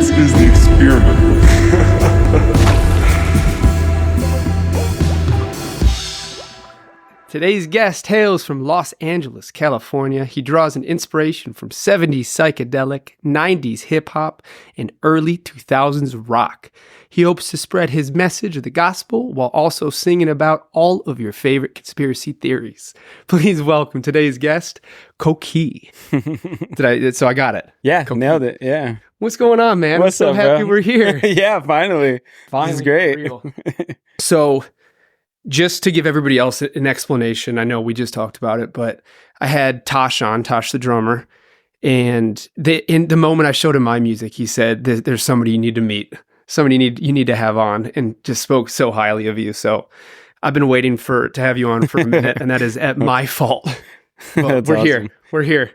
This is the experiment. Today's guest hails from Los Angeles, California. He draws an inspiration from 70s psychedelic, 90s hip-hop, and early 2000s rock. He hopes to spread his message of the gospel while also singing about all of your favorite conspiracy theories. Please welcome today's guest, Coqui. So I got it. Yeah, Coqui. nailed it. Yeah. What's going on, man? What's I'm so up, happy bro? we're here. Yeah, finally. This is great. So, just to give everybody else an explanation, I know we just talked about it, but I had Tosh on, Tosh the drummer, and in the moment I showed him my music, he said, "There's somebody you need to meet, somebody you need to have on," and just spoke so highly of you. So, I've been waiting to have you on for a minute, and that is at my fault. But we're awesome. We're here.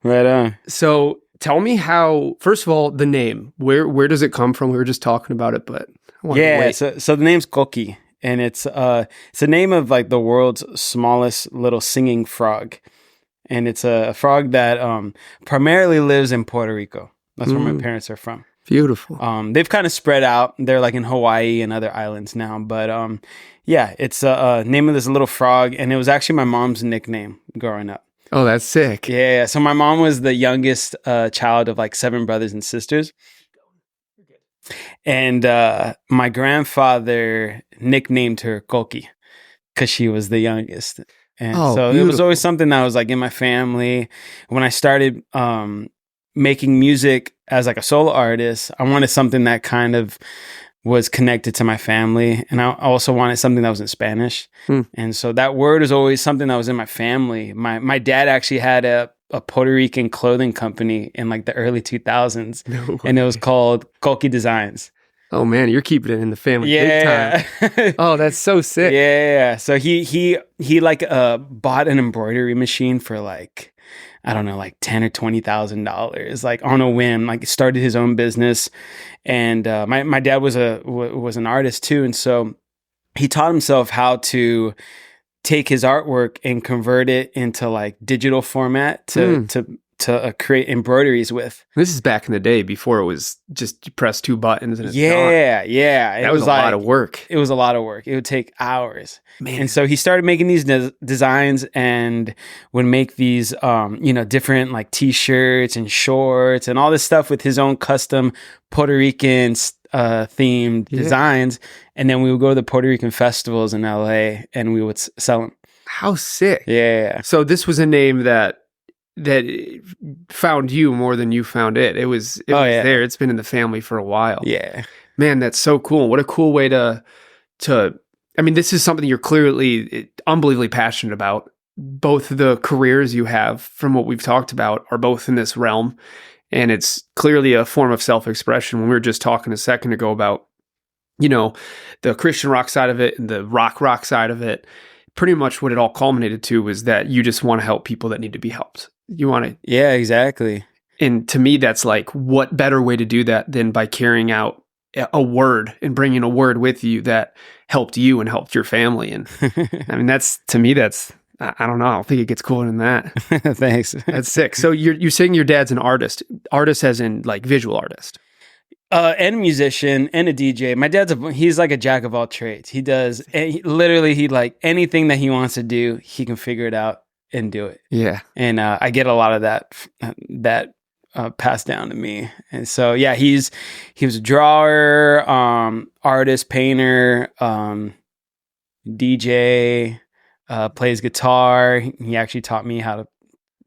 Right on. So, tell me how. First of all, the name. Where does it come from? We were just talking about it, but I wanted to wait. So the name's Coqui, and it's the name of like the world's smallest little singing frog, and it's a frog that primarily lives in Puerto Rico. That's where my parents are from. Beautiful. They've kind of spread out. They're like in Hawaii and other islands now, but yeah, it's a name of this little frog, and it was actually my mom's nickname growing up. Oh, that's sick. Yeah. So my mom was the youngest child of like 7 brothers and sisters. And my grandfather nicknamed her Coqui because she was the youngest. And so beautiful. it was always something that was like in my family. When I started making music as like a solo artist, I wanted something that kind of was connected to my family. And I also wanted something that was in Spanish. And so that word is always something that was in my family. My dad actually had a Puerto Rican clothing company in like the early 2000s. No way. And it was called Coqui Designs. Oh man, you're keeping it in the family big time. Oh, that's so sick. Yeah. So he like bought an embroidery machine for like, I don't know, like $10,000 or $20,000, like on a whim. Like started his own business, and my dad was an artist too, and so he taught himself how to take his artwork and convert it into like digital format to create embroideries with. This is back in the day before it was just you press 2 buttons and it's done. Yeah. That was a lot of work. It was a lot of work. It would take hours. Man. And so he started making these designs and would make these, different like t-shirts and shorts and all this stuff with his own custom Puerto Rican themed designs. And then we would go to the Puerto Rican festivals in LA and we would sell them. How sick. Yeah. So this was a name that found you more than you found it. It was there. It's been in the family for a while. Yeah. Man, that's so cool. What a cool way to I mean, this is something you're clearly unbelievably passionate about. Both the careers you have from what we've talked about are both in this realm. And it's clearly a form of self-expression. When we were just talking a second ago about, the Christian rock side of it and the rock side of it, pretty much what it all culminated to was that you just want to help people that need to be helped. You want to. Yeah, exactly. And to me, that's like, what better way to do that than by carrying out a word and bringing a word with you that helped you and helped your family. And I mean, I don't know. I don't think it gets cooler than that. Thanks. That's sick. So you're saying your dad's an artist as in like visual artist. And a musician and a DJ. My dad's he's like a jack of all trades. He does, he like anything that he wants to do, he can figure it out and do it. Yeah. And I get a lot of that passed down to me. And so, yeah, he was a drawer, artist, painter, DJ, plays guitar. He actually taught me how to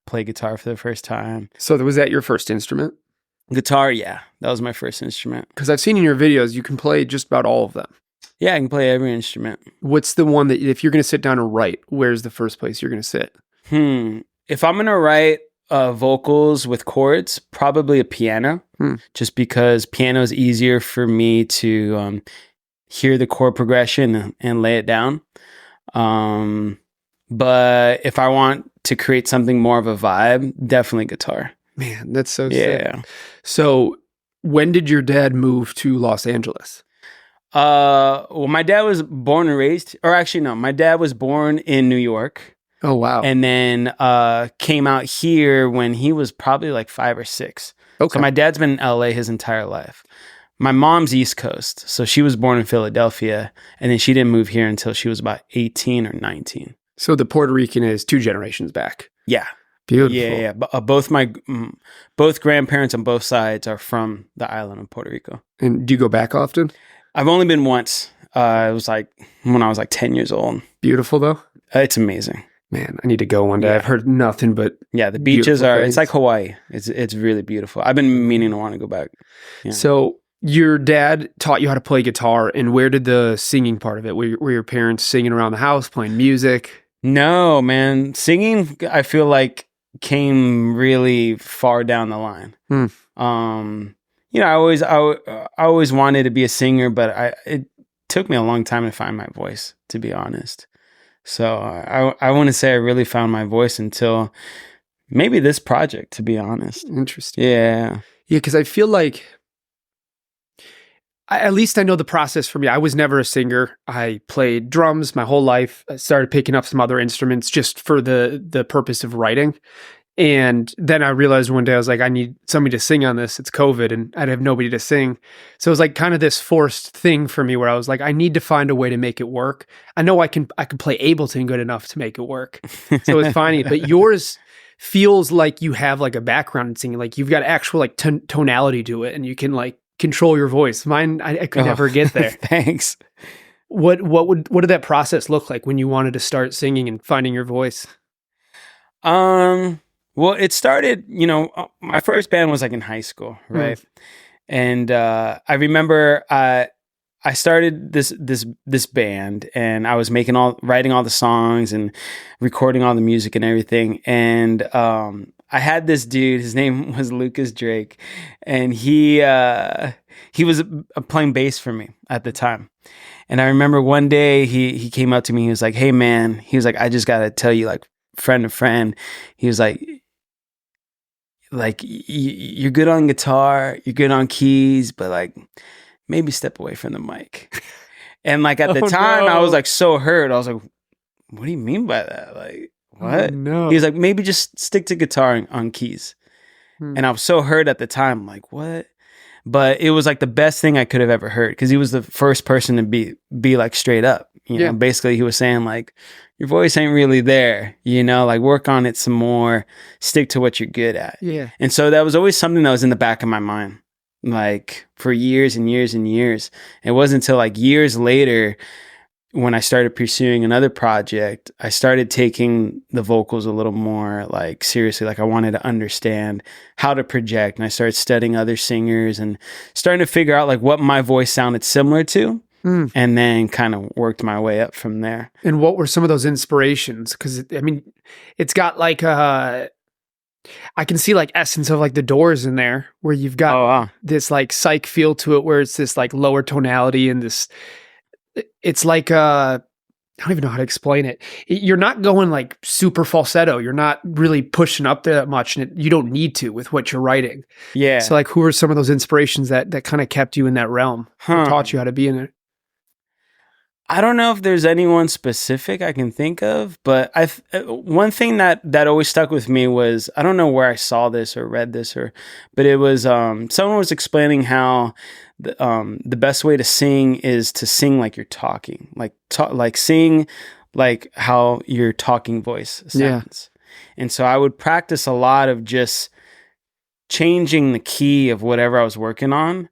play guitar for the first time. So was that your first instrument? Guitar, yeah. That was my first instrument. Because I've seen in your videos, you can play just about all of them. Yeah, I can play every instrument. What's the one that, if you're going to sit down and write, where's the first place you're going to sit? If I'm going to write vocals with chords, probably a piano, just because piano is easier for me to hear the chord progression and lay it down. But if I want to create something more of a vibe, definitely guitar. Man, that's so Yeah. sick. So when did your dad move to Los Angeles? Well, my dad was born and raised, or actually, no, my dad was born in New York. Oh, wow. And then came out here when he was probably like 5 or 6. So Okay. my dad's been in LA his entire life. My mom's East Coast, so she was born in Philadelphia, and then she didn't move here until she was about 18 or 19. So the Puerto Rican is 2 generations back. Yeah. Beautiful. Yeah. Both grandparents on both sides are from the island of Puerto Rico. And do you go back often? I've only been once. It was like when I was like 10 years old. Beautiful though. It's amazing. Man, I need to go one day. Yeah. I've heard nothing but Yeah, the beaches beautiful are. things. It's like Hawaii. It's really beautiful. I've been meaning to want to go back. Yeah. So your dad taught you how to play guitar, and where did the singing part of it? Were your parents singing around the house, playing music? No, man. Singing, I feel like, came really far down the line. I always wanted to be a singer, but it took me a long time to find my voice, to be honest. So I want to say I really found my voice until maybe this project, to be honest. Interesting. Yeah. Yeah, because I feel like at least I know the process for me. I was never a singer. I played drums my whole life. I started picking up some other instruments just for the purpose of writing. And then I realized one day I was like, I need somebody to sing on this. It's COVID and I'd have nobody to sing. So it was like kind of this forced thing for me where I was like, I need to find a way to make it work. I know I can play Ableton good enough to make it work. So it's finding it. But yours feels like you have like a background in singing. Like you've got actual like tonality to it and you can like control your voice. Mine, I could never get there. Thanks. What did that process look like when you wanted to start singing and finding your voice? Well, it started, my first band was like in high school, right? And I remember I started this band, and I was writing all the songs and recording all the music and everything. And I had this dude, his name was Lucas Drake, and he was playing bass for me at the time. And I remember one day he came up to me, he was like, "Hey man," he was like, "I just gotta tell you, like friend to friend," he was like, you're good on guitar, you're good on keys, but like maybe step away from the mic. And like at the time, I was like so hurt. I was like, "What do you mean by that? Like what?" No. He was like, "Maybe just stick to guitar on keys." And I was so hurt at the time. I'm like, "What?" But it was like the best thing I could have ever heard, because he was the first person to be like straight up. You know, basically he was saying like, your voice ain't really there, like work on it some more, stick to what you're good at. Yeah. And so that was always something that was in the back of my mind, like for years and years and years. It wasn't until like years later when I started pursuing another project, I started taking the vocals a little more like seriously. Like I wanted to understand how to project, and I started studying other singers and starting to figure out like what my voice sounded similar to. And then kind of worked my way up from there. And what were some of those inspirations? Because I mean, it's got like I can see like essence of like the Doors in there, where you've got this like psych feel to it, where it's this like lower tonality and this. It's like I don't even know how to explain it. You're not going like super falsetto. You're not really pushing up there that much, and you don't need to with what you're writing. Yeah. So like, who are some of those inspirations that kind of kept you in that realm, taught you how to be in it? I don't know if there's anyone specific I can think of, but one thing that always stuck with me was, I don't know where I saw this or read this, but it was someone was explaining how the best way to sing is to sing like you're talking, like sing like how your talking voice sounds. Yeah. And so I would practice a lot of just changing the key of whatever I was working on,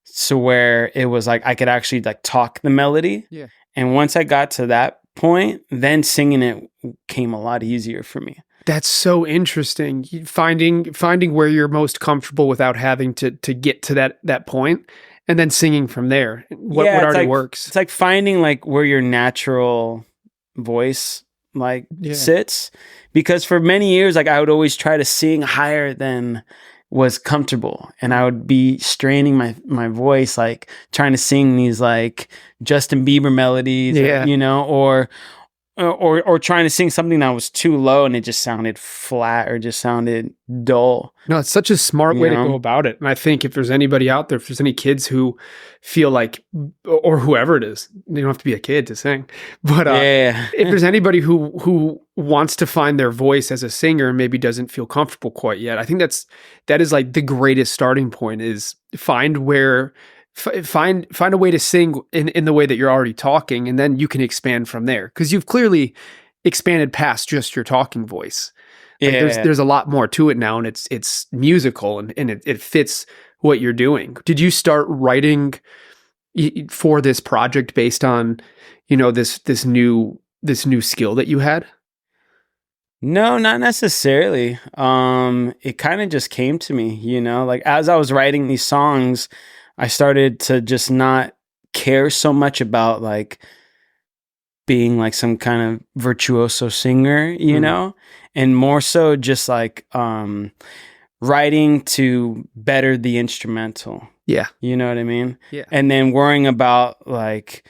so where it was like I could actually like talk the melody. Yeah. And once I got to that point, then singing it came a lot easier for me. That's so interesting. Finding where you're most comfortable without having to get to that point, and then singing from there. What already works. It's like finding like where your natural voice sits. Because for many years, like I would always try to sing higher than was comfortable, and I would be straining my voice, like trying to sing these like Justin Bieber melodies, or or trying to sing something that was too low and it just sounded flat or just sounded dull. No, it's such a smart You way to go know? about it. And I think if there's anybody out there, if there's any kids who feel like, or whoever it is, you don't have to be a kid to sing, but Yeah. if there's anybody who wants to find their voice as a singer and maybe doesn't feel comfortable quite yet, I think that is like the greatest starting point is find a way to sing in the way that you're already talking, and then you can expand from there because you've clearly expanded past just your talking voice. Like Yeah. there's a lot more to it now, and it's musical and it fits what you're doing. Did you start writing for this project based on, this new skill that you had? No, not necessarily. It kind of just came to me, like as I was writing these songs, I started to just not care so much about like being like some kind of virtuoso singer, and more so just like writing to better the instrumental. Yeah. You know what I mean? Yeah. And then worrying about like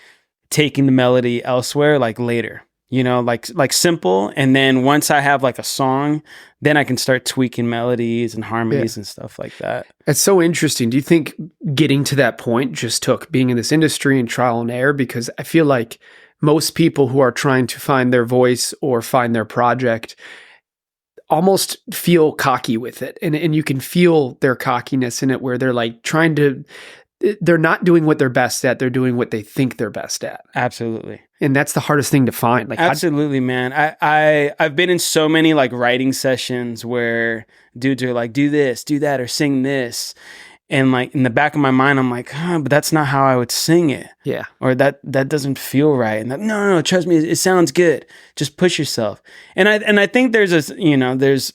taking the melody elsewhere like later. Like simple, and then once I have like a song, then I can start tweaking melodies and harmonies and stuff like that. That's so interesting. Do you think getting to that point just took being in this industry and trial and error? Because I feel like most people who are trying to find their voice or find their project almost feel cocky with it. And you can feel their cockiness in it where they're like they're not doing what they're best at. They're doing what they think they're best at. Absolutely. And that's the hardest thing to find. Like, absolutely, man. I've been in so many like writing sessions where dudes are like, do this, do that, or sing this. And like in the back of my mind, I'm like, but that's not how I would sing it. Yeah. Or that doesn't feel right. And no, trust me, it sounds good. Just push yourself. And I think there's there's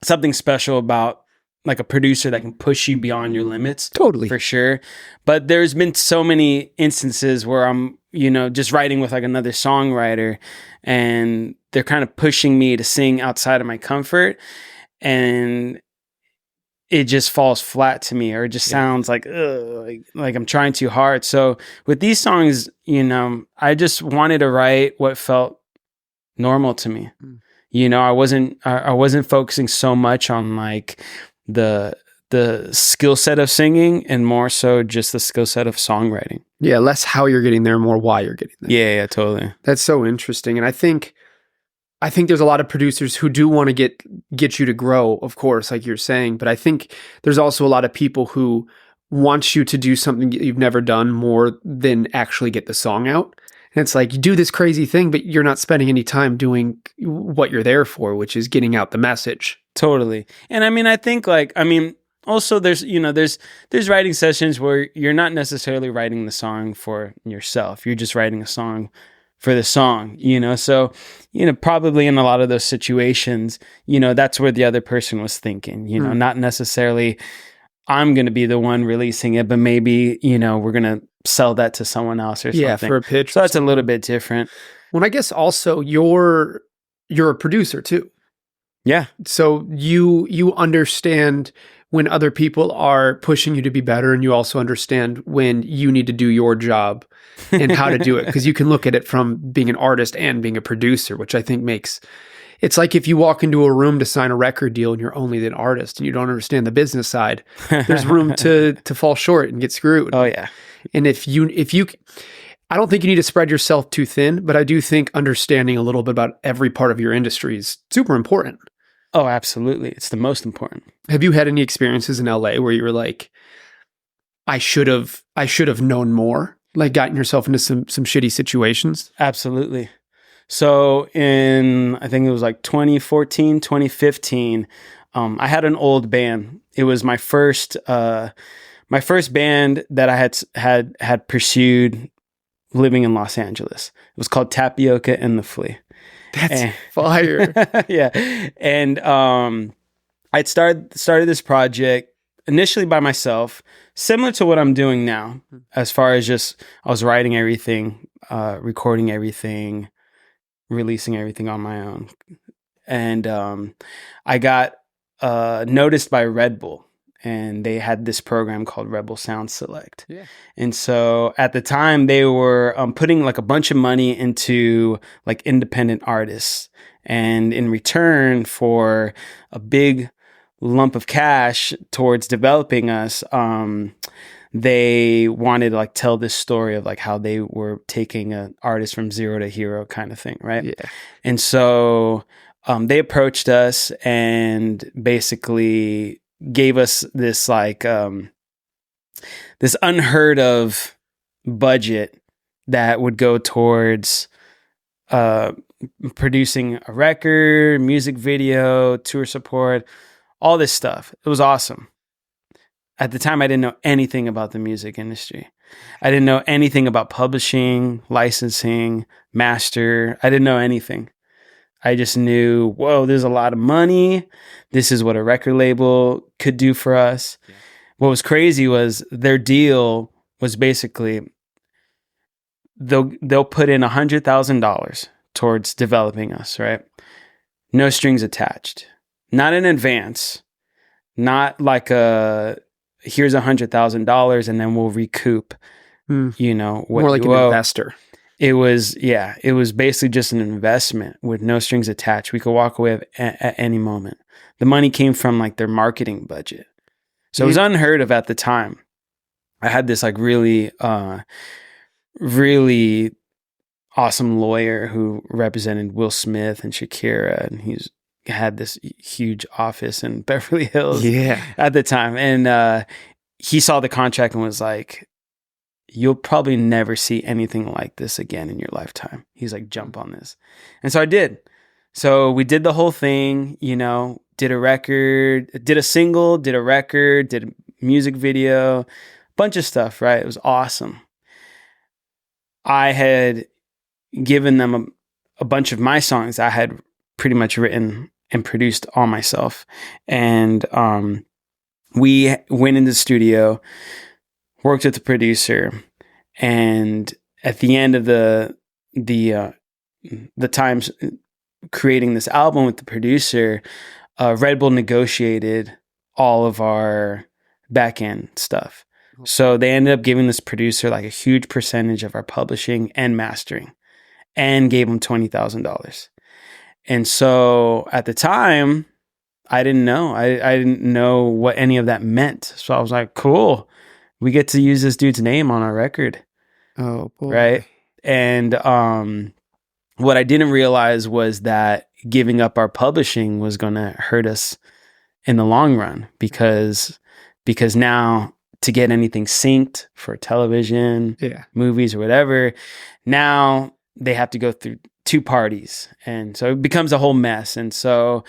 something special about like a producer that can push you beyond your limits. Totally. For sure. But there's been so many instances where I'm, just writing with like another songwriter and they're kind of pushing me to sing outside of my comfort, and it just falls flat to me, or it just sounds like, ugh, like I'm trying too hard. So with these songs, I just wanted to write what felt normal to me. I wasn't focusing so much on like the skill set of singing, and more so just the skill set of songwriting. Yeah, less how you're getting there, more why you're getting there. Yeah, totally. That's so interesting. And I think there's a lot of producers who do want to get you to grow, of course, like you're saying, but I think there's also a lot of people who want you to do something that you've never done more than actually get the song out. And it's like, you do this crazy thing, but you're not spending any time doing what you're there for, which is getting out the message. Totally. And I think also there's writing sessions where you're not necessarily writing the song for yourself. You're just writing a song for the song, so, probably in a lot of those situations, that's where the other person was thinking, not necessarily I'm going to be the one releasing it, but maybe, we're going to sell that to someone else or something. Yeah, for a pitch. So that's a little bit different. Well, I guess also you're a producer too. Yeah. So you understand when other people are pushing you to be better, and you also understand when you need to do your job and how to do it, because you can look at it from being an artist and being a producer, which I think it's like if you walk into a room to sign a record deal and you're only an artist and you don't understand the business side, there's room to fall short and get screwed. Oh yeah. And if you I don't think you need to spread yourself too thin, but I do think understanding a little bit about every part of your industry is super important. Oh, absolutely. It's the most important. Have you had any experiences in LA where you were like, I should have known more, like gotten yourself into some shitty situations? Absolutely. So I think it was like 2014, 2015, I had an old band. It was my first band that I had pursued living in Los Angeles. It was called Tapioca and the Flea. That's fire. Yeah. And I'd started this project initially by myself, similar to what I'm doing now, as far as just I was writing everything, recording everything, releasing everything on my own. And I got noticed by Red Bull. and they had this program called Rebel Sound Select. Yeah. And so at the time they were putting like a bunch of money into like independent artists. And in return for a big lump of cash towards developing us, they wanted to like tell this story of like how they were taking an artist from zero to hero kind of thing, right? Yeah. And so they approached us and basically gave us this like this unheard of budget that would go towards producing a record, music video, tour support, all this stuff. It was awesome. At the time, I didn't know anything about the music industry. I didn't know anything about publishing, licensing, master. I didn't know anything. I just knew, whoa, there's a lot of money. This is what a record label could do for us. Yeah. What was crazy was their deal was basically they'll put in $100,000 towards developing us, right? No strings attached. Not in advance. Not like here's $100,000 and then we'll recoup. You know, more like an investor. It was basically just an investment with no strings attached. We could walk away at any moment. The money came from like their marketing budget. So it was unheard of at the time. I had this like really awesome lawyer who represented Will Smith and Shakira, and he's had this huge office in Beverly Hills at the time. And he saw the contract and was like, you'll probably never see anything like this again in your lifetime. He's like, jump on this. And so I did. So we did the whole thing, you know, did a record, did a single, did a record, did a music video, bunch of stuff, right? It was awesome. I had given them a bunch of my songs I had pretty much written and produced all myself. And we went into the studio, worked with the producer, and at the end of the times creating this album with the producer, Red Bull negotiated all of our back end stuff. So they ended up giving this producer like a huge percentage of our publishing and mastering, and gave him $20,000. And so at the time, I didn't know. I didn't know what any of that meant. So I was like, cool. We get to use this dude's name on our record. Oh, boy. Right. And what I didn't realize was that giving up our publishing was going to hurt us in the long run, because now to get anything synced for television, movies or whatever, now they have to go through two parties. And so it becomes a whole mess. And so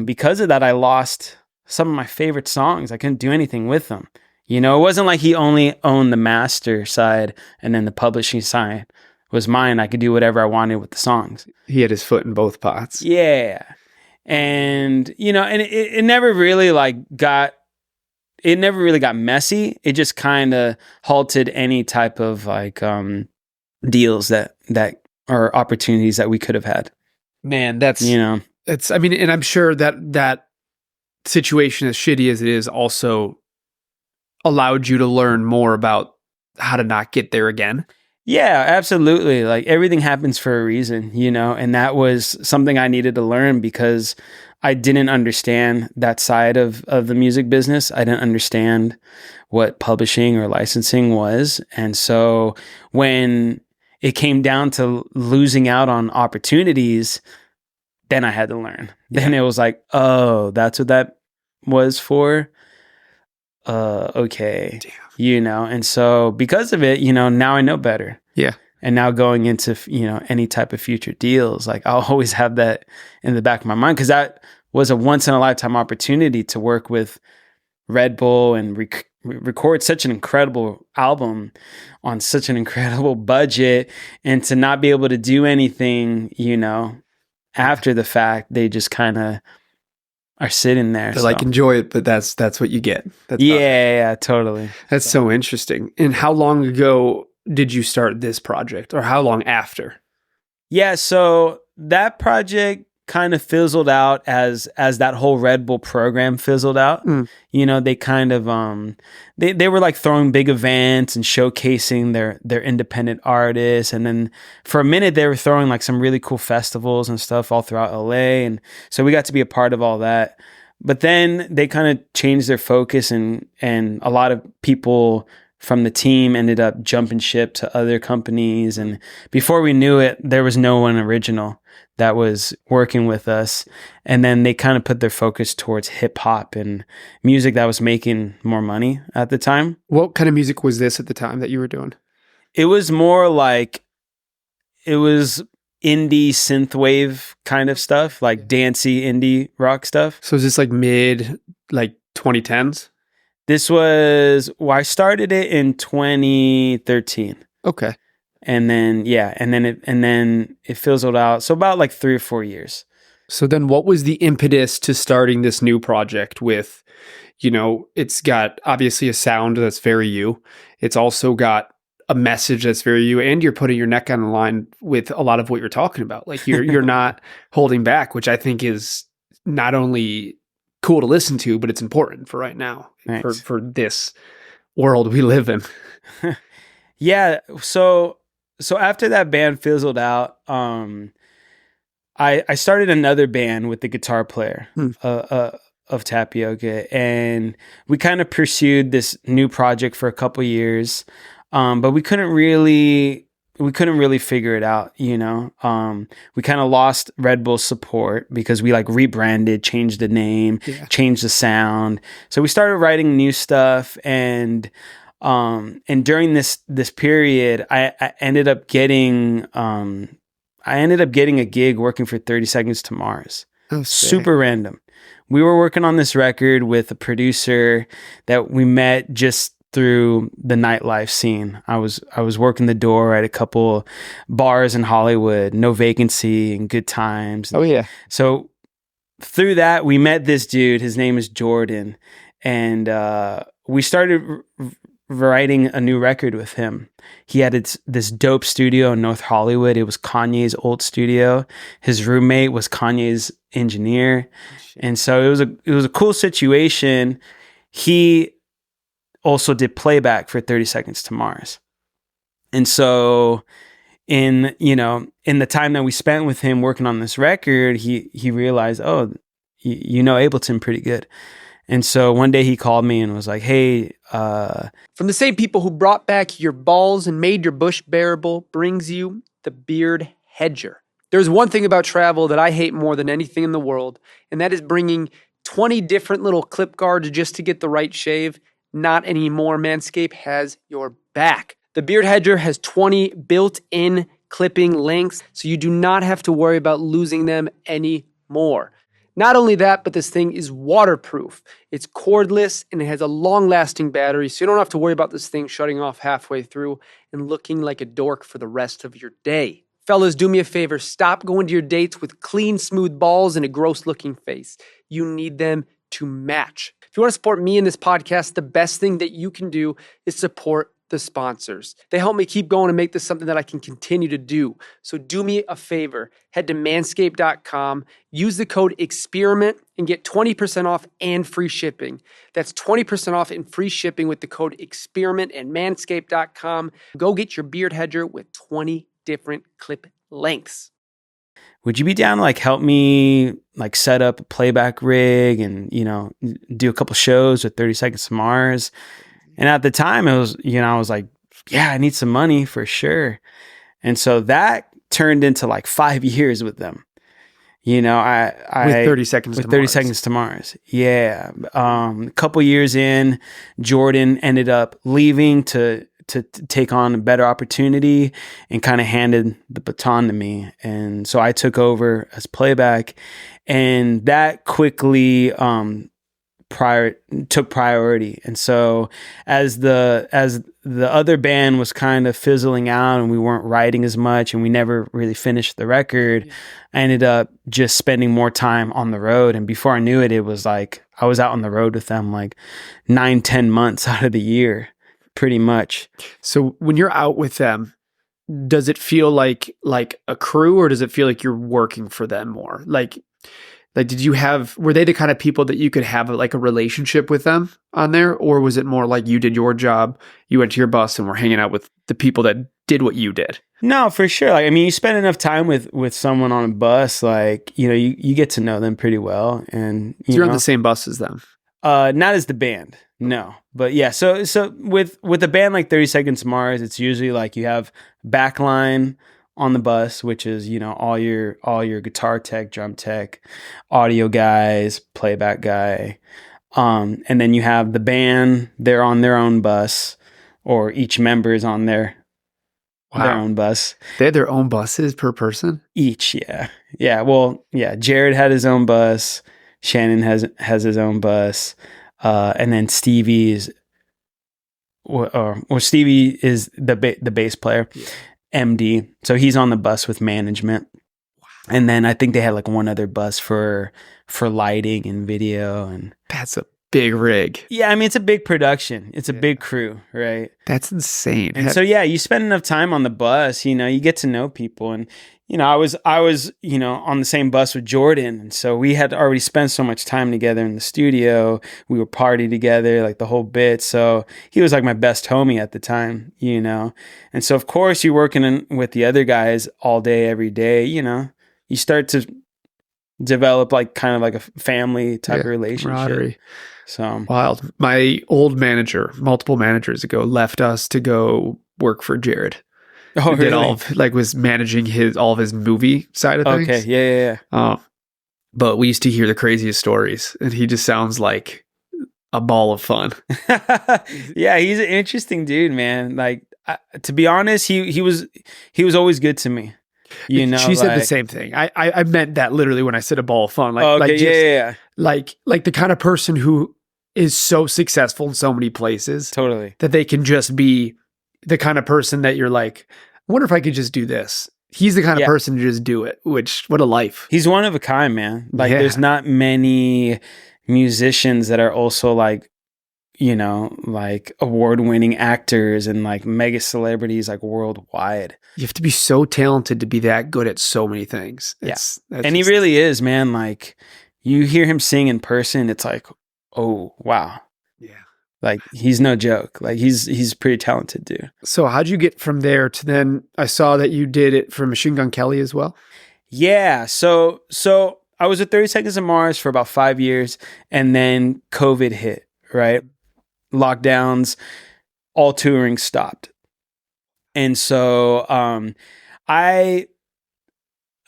because of that, I lost some of my favorite songs. I couldn't do anything with them. You know, it wasn't like he only owned the master side and then the publishing side was mine. I could do whatever I wanted with the songs. He had his foot in both pots. Yeah. And, you know, and it never really got messy. It just kind of halted any type of like deals that or opportunities that we could have had. Man, that's, you know, it's, I mean, and I'm sure that situation, as shitty as it is, also allowed you to learn more about how to not get there again. Yeah, absolutely. Like everything happens for a reason, you know, and that was something I needed to learn because I didn't understand that side of the music business. I didn't understand what publishing or licensing was. And so when it came down to losing out on opportunities, then I had to learn. Then it was like, oh, that's what that was for. Okay. Damn. You know, and so because of it, you know, now I know better. Yeah. And now going into, you know, any type of future deals, like I'll always have that in the back of my mind, because that was a once in a lifetime opportunity to work with Red Bull and record such an incredible album on such an incredible budget, and to not be able to do anything, you know, after the fact. They just kind of are sitting there. They're like, enjoy it, but that's what you get. That's yeah, totally. That's so interesting. And how long ago did you start this project, or how long after? Yeah, so that project kind of fizzled out as that whole Red Bull program fizzled out. Mm. You know, they kind of they were like throwing big events and showcasing their independent artists, and then for a minute they were throwing like some really cool festivals and stuff all throughout LA, and so we got to be a part of all that. But then they kind of changed their focus, and a lot of people from the team ended up jumping ship to other companies, and before we knew it, there was no one original that was working with us. And then they kind of put their focus towards hip hop and music that was making more money at the time. What kind of music was this at the time that you were doing? It was more like, it was indie synthwave kind of stuff, like dancey indie rock stuff. So is this like mid, like 2010s? This was, well, I started it in 2013. Okay. And then, yeah, and then it fizzled out. So about like 3 or 4 years. So then what was the impetus to starting this new project with, you know, it's got obviously a sound that's very you. It's also got a message that's very you, and you're putting your neck on the line with a lot of what you're talking about. Like you're not holding back, which I think is not only cool to listen to, but it's important for right now, Thanks. for this world we live in. Yeah. So after that band fizzled out, I started another band with the guitar player of Tapioca, and we kind of pursued this new project for a couple years, but we couldn't really figure it out. You know, we kind of lost Red Bull support because we like rebranded, changed the name, changed the sound. So we started writing new stuff, and during this period, I ended up getting a gig working for 30 Seconds to Mars. Oh, super random. We were working on this record with a producer that we met just through the nightlife scene. I was working the door at a couple bars in Hollywood, No Vacancy and Good Times. Oh yeah. So through that, we met this dude. His name is Jordan, and we started writing a new record with him. He had this dope studio in North Hollywood. It was Kanye's old studio. His roommate was Kanye's engineer. And so it was a cool situation. He also did playback for 30 Seconds to Mars. And so in the time that we spent with him working on this record, he realized, oh, you know Ableton pretty good. And so one day he called me and was like, hey, from the same people who brought back your balls and made your bush bearable brings you the Beard Hedger. There's one thing about travel that I hate more than anything in the world, and that is bringing 20 different little clip guards just to get the right shave. Not anymore. Manscaped has your back. The Beard Hedger has 20 built-in clipping lengths, so you do not have to worry about losing them anymore. Not only that, but this thing is waterproof. It's cordless, and it has a long-lasting battery, so you don't have to worry about this thing shutting off halfway through and looking like a dork for the rest of your day. Fellas, do me a favor. Stop going to your dates with clean, smooth balls and a gross-looking face. You need them to match. If you want to support me in this podcast, the best thing that you can do is support the sponsors. They help me keep going and make this something that I can continue to do. So do me a favor. Head to manscaped.com, use the code EXPERIMENT, and get 20% off and free shipping. That's 20% off and free shipping with the code EXPERIMENT at manscaped.com. Go get your Beard Hedger with 20 different clip lengths. Would you be down to like help me like set up a playback rig and, you know, do a couple shows with 30 Seconds to Mars? And at the time it was, you know, I was like, yeah, I need some money for sure. And so that turned into like 5 years with them. You know, with 30 Seconds with to 30 Mars. Seconds to Mars. Yeah. A couple years in, Jordan ended up leaving to take on a better opportunity and kind of handed the baton to me. And so I took over as playback, and that quickly took priority. And so as the other band was kind of fizzling out and we weren't writing as much and we never really finished the record, I ended up just spending more time on the road. And before I knew it, it was like I was out on the road with them like 9-10 months out of the year, pretty much. So when you're out with them, does it feel like a crew, or does it feel like you're working for them more? Like, were they the kind of people that you could have like a relationship with them on there? Or was it more like you did your job, you went to your bus and were hanging out with the people that did what you did? No, for sure. Like, I mean, you spend enough time with someone on a bus, like, you get to know them pretty well. And You're on the same bus as them. Not as the band, no. But yeah, so with a band like 30 Seconds to Mars, it's usually like you have backline on the bus, which is, all your guitar tech, drum tech, audio guys, playback guy. And then you have the band, they're on their own bus, or each member is on their own bus. They had their own buses per person? Each, yeah. Yeah, well, yeah, Jared had his own bus, Shannon has his own bus, and then Stevie is the bass player. Yeah. MD, so he's on the bus with management. Wow. And then I think they had like one other bus for lighting and video, and that's a big rig. Yeah, I mean, it's a big production. It's a big crew, right? That's insane. And so yeah, you spend enough time on the bus, you get to know people. And I was on the same bus with Jordan, and so we had already spent so much time together in the studio. We were party together, like the whole bit. So he was like my best homie at the time, And so of course you're working with the other guys all day, every day. You start to develop like kind of like a family type of relationship. Camaraderie. So wild. My old manager, multiple managers ago, left us to go work for Jared. Oh, really? Was managing all of his movie side of things. Okay, yeah. But we used to hear the craziest stories, and he just sounds like a ball of fun. Yeah, he's an interesting dude, man. Like, to be honest, he was always good to me. She said the same thing. I meant that literally when I said a ball of fun. Yeah. Like the kind of person who is so successful in so many places, totally, that they can just be the kind of person that you're like, I wonder if I could just do this. He's the kind of person to just do it, what a life. He's one of a kind, man. Like, there's not many musicians that are also like, like award-winning actors and like mega celebrities like worldwide. You have to be so talented to be that good at so many things. And he really is, man. Like, you hear him sing in person, it's like, oh, wow. Yeah. Like, he's no joke. Like, he's pretty talented, dude. So how'd you get from there to then, I saw that you did it for Machine Gun Kelly as well? Yeah. So I was at 30 Seconds to Mars for about 5 years, and then COVID hit, right? Lockdowns, all touring stopped. And so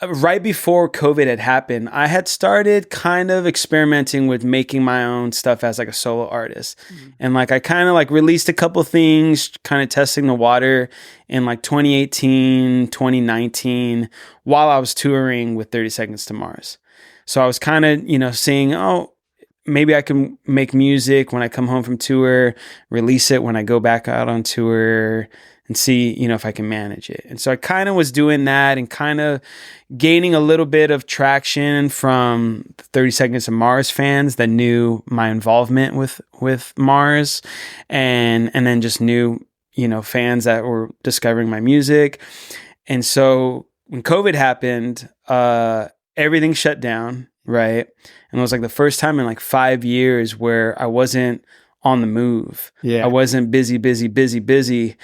right before COVID had happened, I had started kind of experimenting with making my own stuff as like a solo artist. Mm-hmm. And like, I kind of like released a couple things, kind of testing the water in like 2018, 2019, while I was touring with 30 Seconds to Mars. So I was kind of, seeing, maybe I can make music when I come home from tour, release it when I go back out on tour, and see, if I can manage it. And so I kind of was doing that and kind of gaining a little bit of traction from the 30 Seconds to Mars fans that knew my involvement with Mars, and then just new, fans that were discovering my music. And so when COVID happened, everything shut down, right? And it was like the first time in like 5 years where I wasn't on the move. Yeah. I wasn't busy.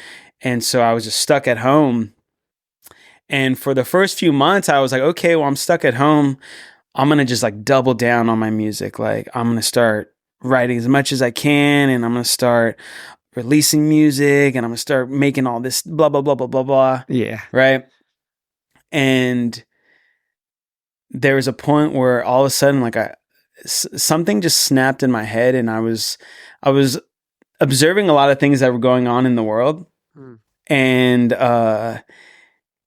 And so I was just stuck at home. And for the first few months, I was like, okay, well, I'm stuck at home. I'm going to just like double down on my music. Like, I'm going to start writing as much as I can, and I'm going to start releasing music, and I'm going to start making all this blah, blah, blah, blah, blah, blah. Yeah. Right. And there was a point where all of a sudden, like something just snapped in my head, and I was observing a lot of things that were going on in the world.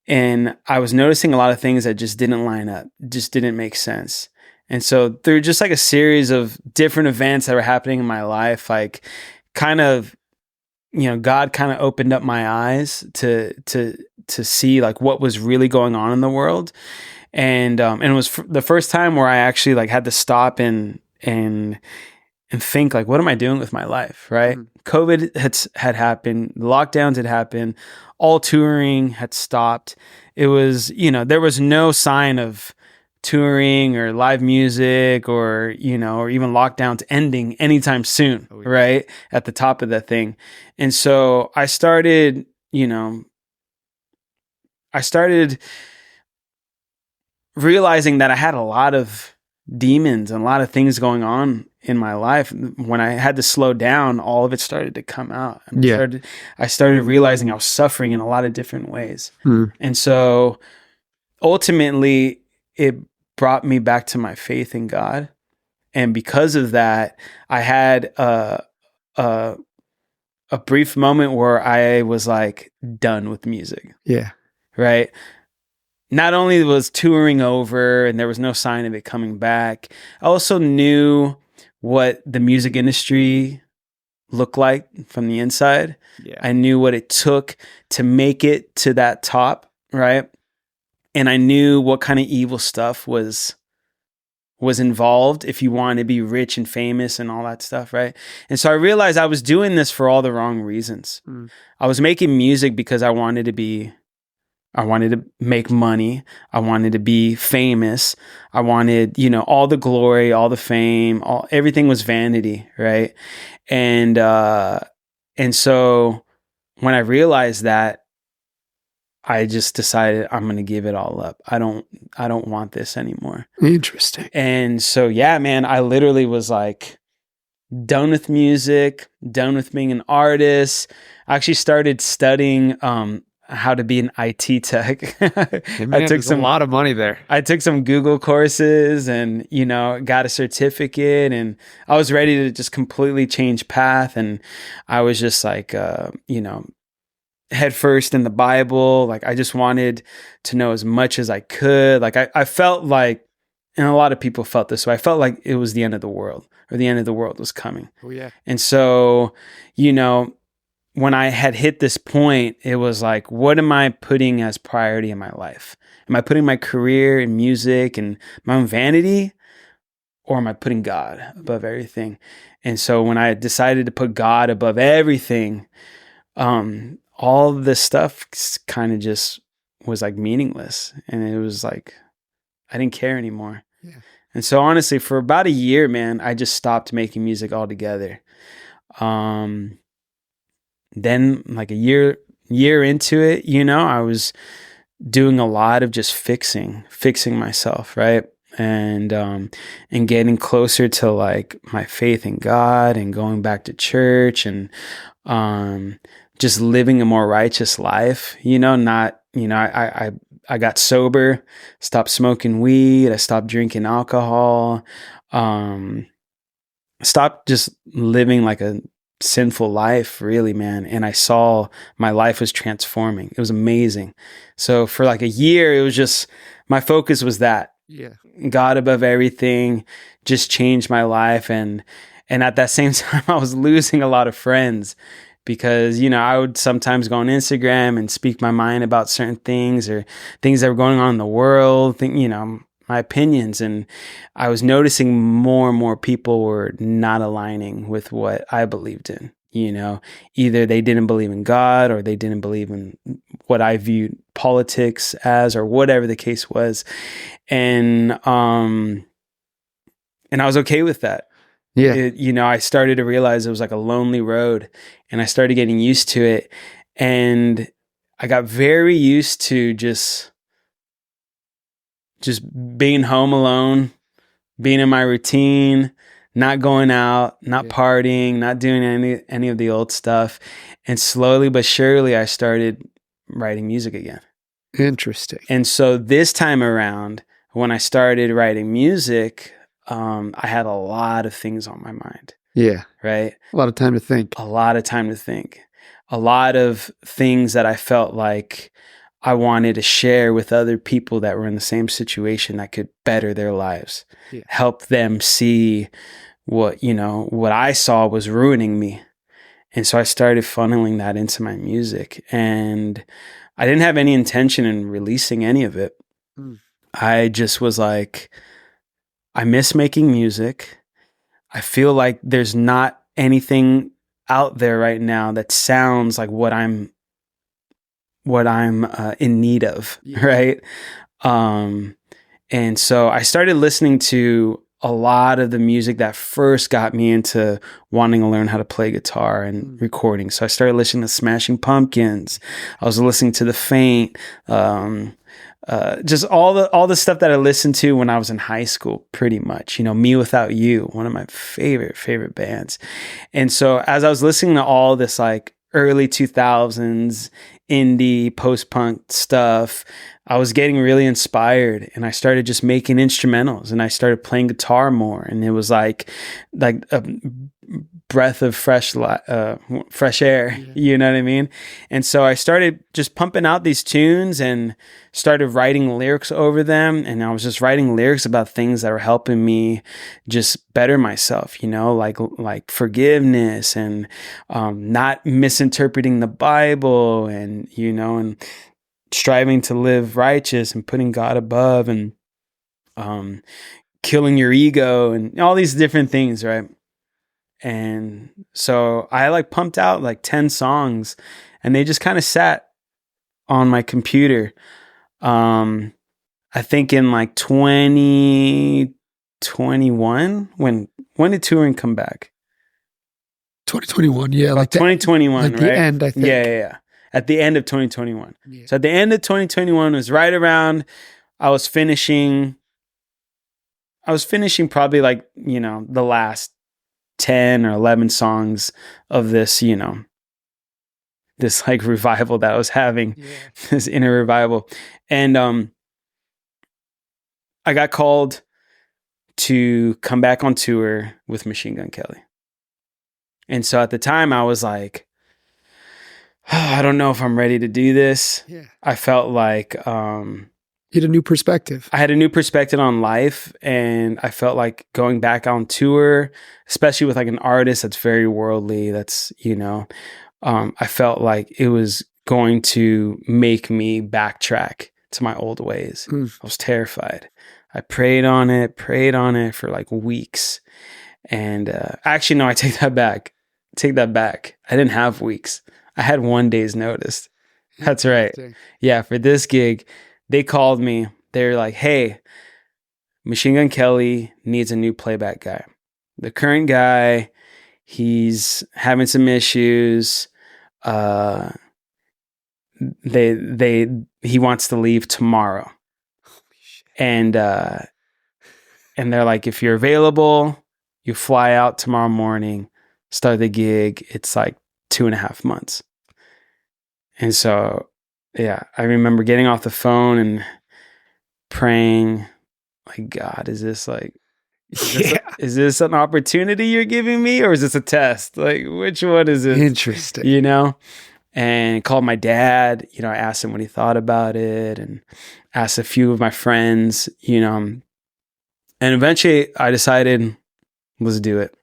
And I was noticing a lot of things that just didn't line up, just didn't make sense. And so there were just like a series of different events that were happening in my life, like kind of, God kind of opened up my eyes to see like what was really going on in the world. And it was the first time where I actually like had to stop and and think like, what am I doing with my life? Right. COVID had happened. The lockdowns had happened. All touring had stopped. It was, there was no sign of touring or live music or, or even lockdowns ending anytime soon. Oh, yeah. Right. At the top of that thing. And so I started, realizing that I had a lot of demons and a lot of things going on in my life. When I had to slow down, all of it started to come out. I started realizing I was suffering in a lot of different ways. And so ultimately it brought me back to my faith in God. And because of that, I had a brief moment where I was like done with music. Yeah. Right. Not only was touring over and there was no sign of it coming back, I also knew what the music industry looked like from the inside. Yeah. I knew what it took to make it to that top, right? And I knew what kind of evil stuff was involved if you wanted to be rich and famous and all that stuff, right? And so I realized I was doing this for all the wrong reasons. I was making music because I wanted to make money. I wanted to be famous. I wanted, all the glory, all the fame, everything was vanity, right? And so when I realized that, I just decided I'm going to give it all up. I don't want this anymore. Interesting. And so, yeah, man, I literally was like done with music, done with being an artist. I actually started studying, how to be an IT tech. Hey, man, there's a lot of money there. I took some Google courses and, got a certificate, and I was ready to just completely change path. And I was just like, head first in the Bible. Like I just wanted to know as much as I could. Like I felt like, and a lot of people felt this way, I felt like it was the end of the world, or the end of the world was coming. Oh yeah. And so, when I had hit this point, it was like, what am I putting as priority in my life? Am I putting my career in music and my own vanity, or am I putting God above everything? And so when I decided to put God above everything, all of this stuff kind of just was like meaningless. And it was like, I didn't care anymore. Yeah. And so honestly, for about a year, man, I just stopped making music altogether. Then like a year into it, I was doing a lot of just fixing myself, right? And getting closer to like my faith in God and going back to church and just living a more righteous life, I got sober, stopped smoking weed, I stopped drinking alcohol, stopped just living like a sinful life, really, man. And I saw my life was transforming. It was amazing. So for like a year, it was just, my focus was that. Yeah. God above everything, just changed my life. And at that same time, I was losing a lot of friends because, I would sometimes go on Instagram and speak my mind about certain things or things that were going on in the world, my opinions. And I was noticing more and more people were not aligning with what I believed in. Either they didn't believe in God or they didn't believe in what I viewed politics as, or whatever the case was. And I was okay with that. Yeah. I started to realize it was like a lonely road, and I started getting used to it. And I got very used to just being home alone, being in my routine, not going out, not partying, not doing any of the old stuff. And slowly but surely, I started writing music again. Interesting. And so this time around, when I started writing music, I had a lot of things on my mind. Yeah. Right? A lot of time to think. A lot of time to think. A lot of things that I felt like I wanted to share with other people that were in the same situation that could better their lives, help them see what I saw was ruining me. And so I started funneling that into my music, and I didn't have any intention in releasing any of it. I just was like, I miss making music. I feel like there's not anything out there right now that sounds like what I'm in need of, Yeah. right? And so I started listening to a lot of the music that first got me into wanting to learn how to play guitar and recording. So I started listening to Smashing Pumpkins. I was listening to The Faint, just all the stuff that I listened to when I was in high school, pretty much. You know, Me Without You, one of my favorite bands. And so as I was listening to all this like early 2000s indie post-punk stuff, I was getting really inspired, and I started just making instrumentals, and I started playing guitar more, and it was like a breath of fresh air, you know what I mean? And so I started just pumping out these tunes and started writing lyrics over them, and I was just writing lyrics about things that were helping me just better myself, you know, like forgiveness and not misinterpreting the Bible, and you know, and striving to live righteous and putting God above, and killing your ego and all these different things, right? And so I like pumped out like 10 songs, and they just kind of sat on my computer. I think in like 2021, when did touring come back? 2021, yeah, Like 2021, like right? the end, I think. Yeah. At the end of 2021. Yeah. So at the end of 2021 was right around, I was finishing probably like, you know, the last 10 or 11 songs of this, you know, this like revival that I was having, this inner revival. And I got called to come back on tour with Machine Gun Kelly. And so at the time I was like, I don't know if I'm ready to do this. Yeah. I felt like You had a new perspective. I had a new perspective on life, and I felt like going back on tour, especially with like an artist that's very worldly, that's, you know, I felt like it was going to make me backtrack to my old ways. I was terrified. I prayed on it for like weeks. And actually, no, I take that back. I didn't have weeks. I had 1 day's notice. That's right. Yeah, for this gig, they called me. They're like, hey, Machine Gun Kelly needs a new playback guy. The current guy, he's having some issues. He wants to leave tomorrow. And they're like, if you're available, you fly out tomorrow morning, start the gig. It's like 2.5 months. And so, yeah, I remember getting off the phone and praying, like, God, is this an opportunity you're giving me, or is this a test? Like, which one is it? Interesting. You know? And called my dad. You know, I asked him what he thought about it, and asked a few of my friends, you know. And eventually I decided, let's do it.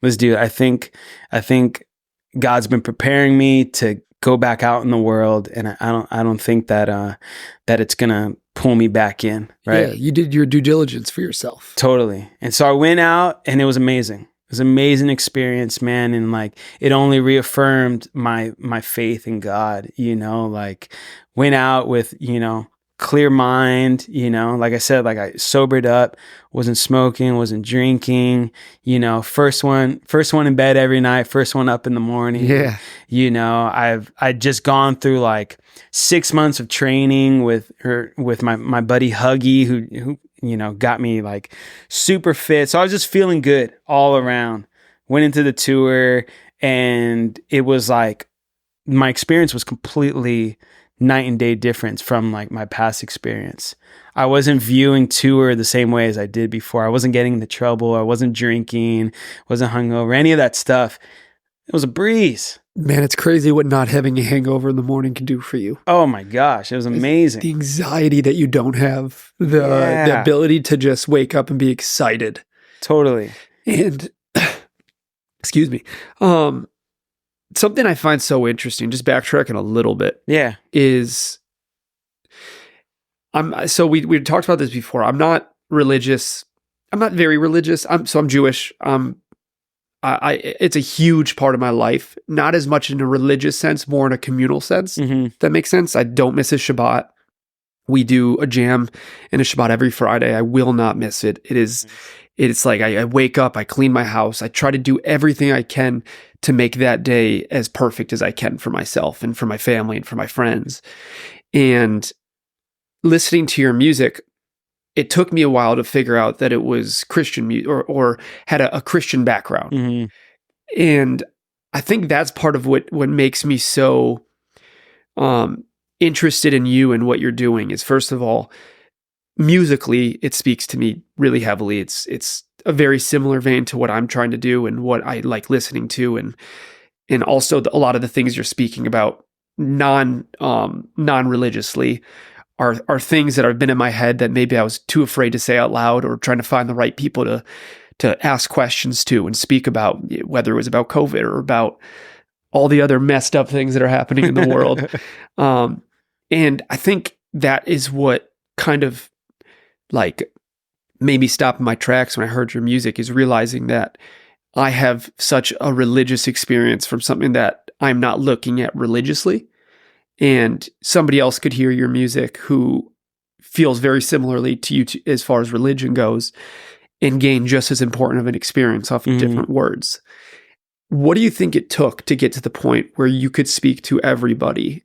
I think God's been preparing me to go back out in the world, and I don't think that it's gonna pull me back in, right? Yeah, you did your due diligence for yourself. Totally. And so I went out, and it was amazing. It was an amazing experience, man. And like, it only reaffirmed my faith in God, you know, like went out with, you know, clear mind, you know, like I said, like I sobered up, wasn't smoking, wasn't drinking, you know, first one in bed every night, first one up in the morning. Yeah. You know, I'd just gone through like 6 months of training with my buddy Huggy, who, you know, got me like super fit. So I was just feeling good all around. Went into the tour, and it was like, my experience was completely night and day difference from like my past experience. I wasn't viewing tour the same way as I did before. I wasn't getting into trouble. I wasn't drinking, wasn't hungover, any of that stuff. It was a breeze. Man, it's crazy what not having a hangover in the morning can do for you. Oh my gosh, it was amazing. The anxiety that you don't have, the ability to just wake up and be excited. Totally. And excuse me. Something I find so interesting, just backtracking a little bit, is we talked about this before. I'm not religious. I'm not very religious. I'm Jewish. I'm it's a huge part of my life, not as much in a religious sense, more in a communal sense. That makes sense. I don't miss a Shabbat. We do a jam and a Shabbat every Friday. I will not miss it. It's like I wake up, I clean my house, I try to do everything I can to make that day as perfect as I can for myself and for my family and for my friends. And listening to your music, it took me a while to figure out that it was Christian music or had a Christian background. And I think that's part of what makes me so interested in you and what you're doing is, first of all, musically, it speaks to me really heavily. It's a very similar vein to what I'm trying to do and what I like listening to, and also a lot of the things you're speaking about non-religiously are things that have been in my head that maybe I was too afraid to say out loud, or trying to find the right people to ask questions to and speak about, whether it was about COVID or about all the other messed up things that are happening in the world. And I think that is what kind of like made me stop in my tracks when I heard your music, is realizing that I have such a religious experience from something that I'm not looking at religiously. And somebody else could hear your music who feels very similarly to you as far as religion goes, and gain just as important of an experience off of different words. What do you think it took to get to the point where you could speak to everybody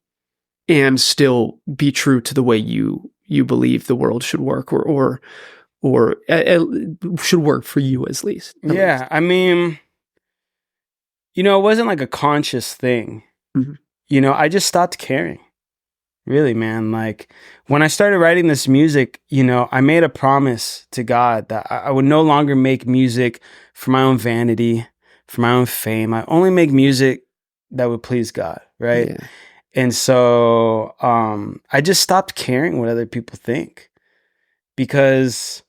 and still be true to the way you believe the world should work, or should work for you at least? Yeah, I mean, it wasn't like a conscious thing. I just stopped caring. Really, man. Like when I started writing this music, I made a promise to God that I would no longer make music for my own vanity, for my own fame. I only make music that would please God, right? Yeah. And so I just stopped caring what other people think, because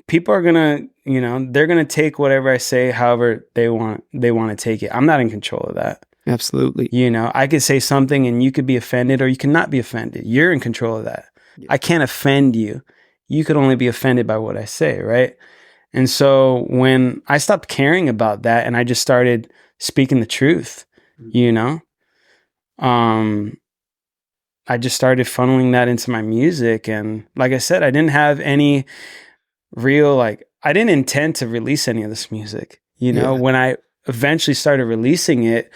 people are gonna, they're gonna take whatever I say however they want to take it. I'm not in control of that. Absolutely. I could say something and you could be offended, or you cannot be offended. You're in control of that. Yeah. I can't offend you. You could only be offended by what I say, right? And so when I stopped caring about that and I just started speaking the truth, I just started funneling that into my music. And like I said, I didn't have any real, I didn't intend to release any of this music. When I eventually started releasing it,